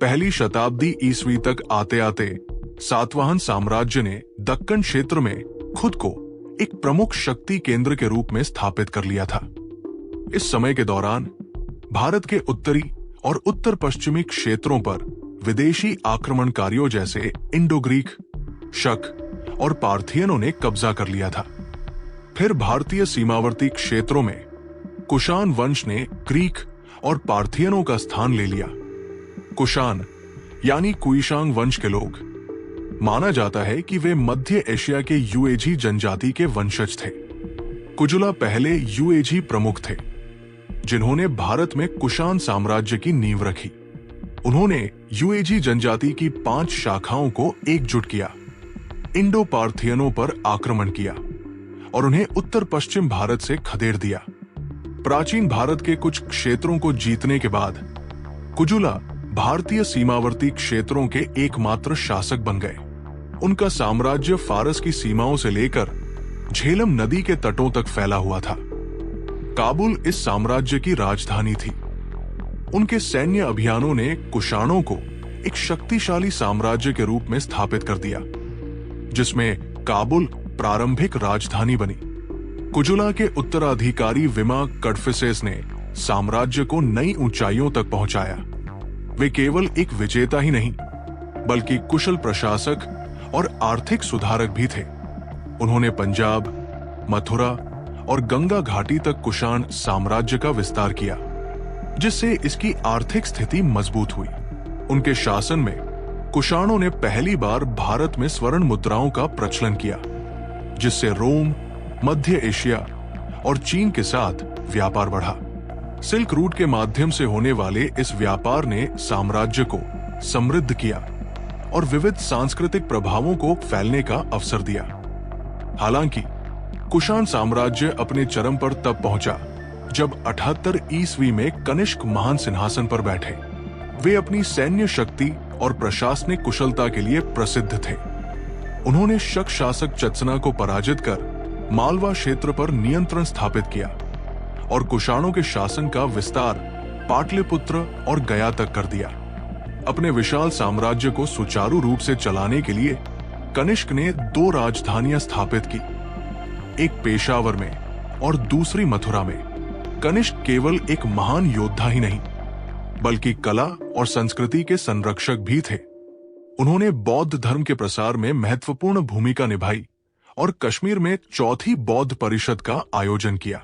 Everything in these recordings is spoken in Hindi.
पहली शताब्दी ईस्वी तक आते आते सातवाहन साम्राज्य ने दक्कन क्षेत्र में खुद को एक प्रमुख शक्ति केंद्र के रूप में स्थापित कर लिया था। इस समय के दौरान भारत के उत्तरी और उत्तर पश्चिमी क्षेत्रों पर विदेशी आक्रमणकारियों जैसे इंडो ग्रीक, शक और पार्थियनों ने कब्जा कर लिया था। फिर भारतीय सीमावर्ती क्षेत्रों में कुषाण वंश ने ग्रीक और पार्थियनों का स्थान ले लिया। कुषाण यानी कुइशांग वंश के लोग माना जाता है कि वे मध्य एशिया के युएझी जनजाति के वंशज थे। कुजुला पहले युएझी प्रमुख थे जिन्होंने भारत में कुषाण साम्राज्य की नींव रखी। उन्होंने युएझी जनजाति की 5 शाखाओं को एकजुट किया, इंडो पार्थियनों पर आक्रमण किया और उन्हें उत्तर पश्चिम भारत से खदेड़ दिया। प्राचीन भारत के कुछ क्षेत्रों को जीतने के बाद कुजुला भारतीय सीमावर्ती क्षेत्रों के एकमात्र शासक बन गए। उनका साम्राज्य फारस की सीमाओं से लेकर झेलम नदी के तटों तक फैला हुआ था। काबुल इस साम्राज्य की राजधानी थी। उनके सैन्य अभियानों ने कुषाणों को एक शक्तिशाली साम्राज्य के रूप में स्थापित कर दिया, जिसमें काबुल प्रारंभिक राजधानी बनी। कुजुला के उत्तराधिकारी विमा कड़फिसेस ने साम्राज्य को नई ऊंचाइयों तक पहुंचाया। वे केवल एक विजेता ही नहीं, बल्कि कुशल प्रशासक और आर्थिक सुधारक भी थे। उन्होंने पंजाब, मथुरा और गंगा घाटी तक कुषाण साम्राज्य का विस्तार किया, जिससे इसकी आर्थिक स्थिति मजबूत हुई। उनके शासन में कुषाणों ने पहली बार भारत में स्वर्ण मुद्राओं का प्रचलन किया, जिससे रोम, मध्य एशिया और चीन के साथ व्यापार बढ़ा। सिल्क रूट के माध्यम से होने वाले इस व्यापार ने साम्राज्य को समृद्ध किया और विविध सांस्कृतिक प्रभावों को फैलने का अवसर दिया। हालांकि कुषाण साम्राज्य अपने चरम पर तब पहुंचा जब 78 ईस्वी में कनिष्क महान सिंहासन पर बैठे। वे अपनी सैन्य शक्ति और प्रशासनिक कुशलता के लिए प्रसिद्ध थे। उन्होंने शक शासक चत्सना को पराजित कर मालवा क्षेत्र पर नियंत्रण स्थापित किया और कुषाणों के शासन का विस्तार पाटलिपुत्र और गया तक कर दिया। अपने विशाल साम्राज्य को सुचारू रूप से चलाने के लिए कनिष्क ने 2 राजधानियां स्थापित की, एक पेशावर में और दूसरी मथुरा में। कनिष्क केवल एक महान योद्धा ही नहीं, बल्कि कला और संस्कृति के संरक्षक भी थे। उन्होंने बौद्ध धर्म के प्रसार में महत्वपूर्ण भूमिका निभाई और कश्मीर में चौथी बौद्ध परिषद का आयोजन किया,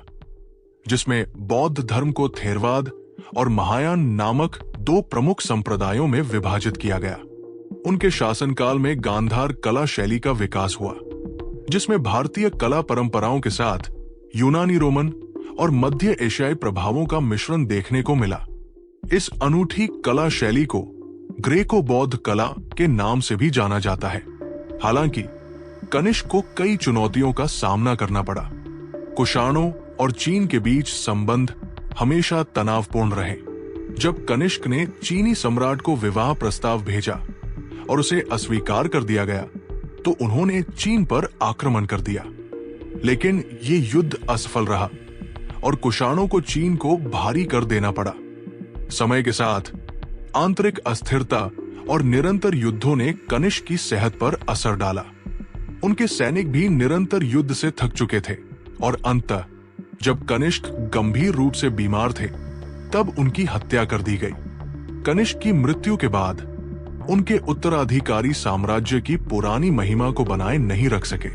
जिसमें बौद्ध धर्म को थेरवाद और महायान नामक 2 प्रमुख संप्रदायों में विभाजित किया गया। उनके शासनकाल में गांधार कला शैली का विकास हुआ, जिसमें भारतीय कला परंपराओं के साथ यूनानी, रोमन और मध्य एशियाई प्रभावों का मिश्रण देखने को मिला। इस अनूठी कला शैली को ग्रेको बौद्ध कला के नाम से भी जाना जाता है। हालांकि कनिष्क को कई चुनौतियों का सामना करना पड़ा। कुषाणों और चीन के बीच संबंध हमेशा तनावपूर्ण रहे। जब कनिष्क ने चीनी सम्राट को विवाह प्रस्ताव भेजा और उसे अस्वीकार कर दिया गया, तो उन्होंने चीन पर आक्रमण कर दिया। लेकिन ये युद्ध असफल रहा और कुषाणों को चीन को भारी कर देना पड़ा। समय के साथ आंतरिक अस्थिरता और निरंतर युद्धों ने कनिष्क की सेहत पर असर डाला। उनके सैनिक भी निरंतर युद्ध से थक चुके थे और अंततः जब कनिष्क गंभीर रूप से बीमार थे, तब उनकी हत्या कर दी गई। कनिष्क की मृत्यु के बाद उनके उत्तराधिकारी साम्राज्य की पुरानी महिमा को बनाए नहीं रख सके।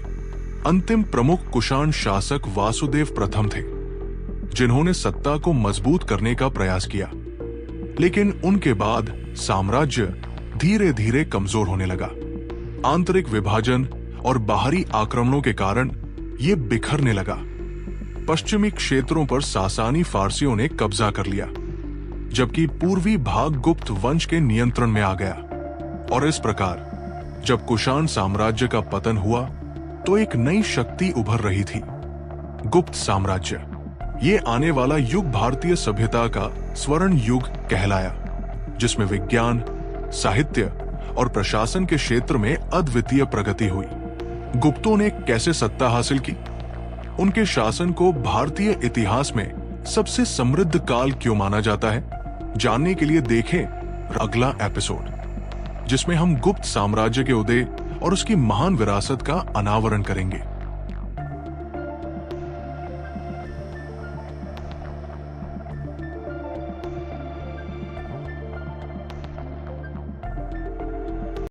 अंतिम प्रमुख कुषाण शासक वासुदेव प्रथम थे, जिन्होंने सत्ता को मजबूत करने का प्रयास किया। लेकिन उनके बाद साम्राज्य धीरे धीरे कमजोर होने लगा। आंतरिक विभाजन और बाहरी आक्रमणों के कारण ये बिखरने लगा। पश्चिमी क्षेत्रों पर सासानी फारसियों ने कब्जा कर लिया, जबकि पूर्वी भाग गुप्त वंश के नियंत्रण में आ गया। और इस प्रकार जब कुषाण साम्राज्य का पतन हुआ, तो एक नई शक्ति उभर रही थी, गुप्त साम्राज्य। ये आने वाला युग भारतीय सभ्यता का स्वर्ण युग कहलाया, जिसमें विज्ञान, साहित्य और प्रशासन के क्षेत्र में अद्वितीय प्रगति हुई। गुप्तों ने कैसे सत्ता हासिल की? उनके शासन को भारतीय इतिहास में सबसे समृद्ध काल क्यों माना जाता है? जानने के लिए देखें अगला एपिसोड, जिसमें हम गुप्त साम्राज्य के उदय और उसकी महान विरासत का अनावरण करेंगे।